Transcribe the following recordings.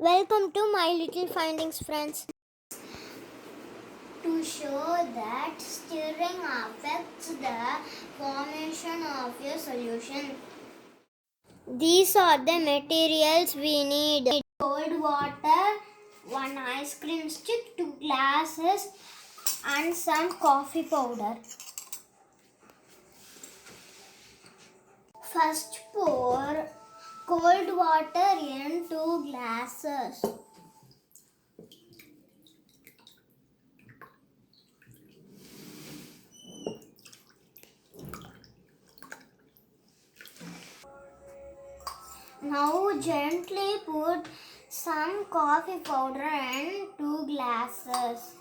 Welcome to my little findings, friends. To show that stirring affects the formation of your solution. These are the materials we need. Cold water, 1 ice cream stick, 2 glasses and some coffee powder. First pour cold water in 2 glasses. Now gently put some coffee powder in 2 glasses.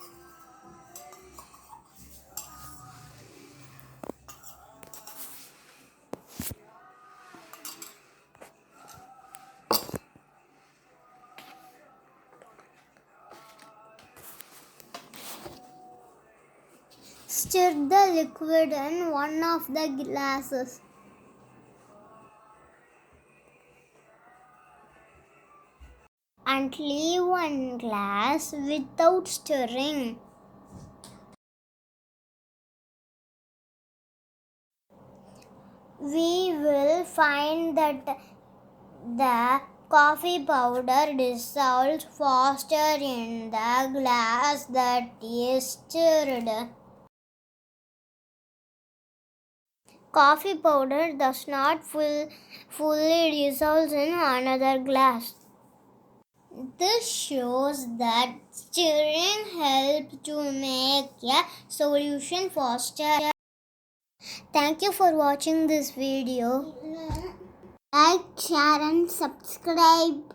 Stir the liquid in one of the glasses. And leave one glass without stirring. We will find that the coffee powder dissolves faster in the glass that is stirred. Coffee powder does not fully dissolve in another glass. This shows that stirring helps to make a solution faster. Thank you for watching this video. Like, share and subscribe.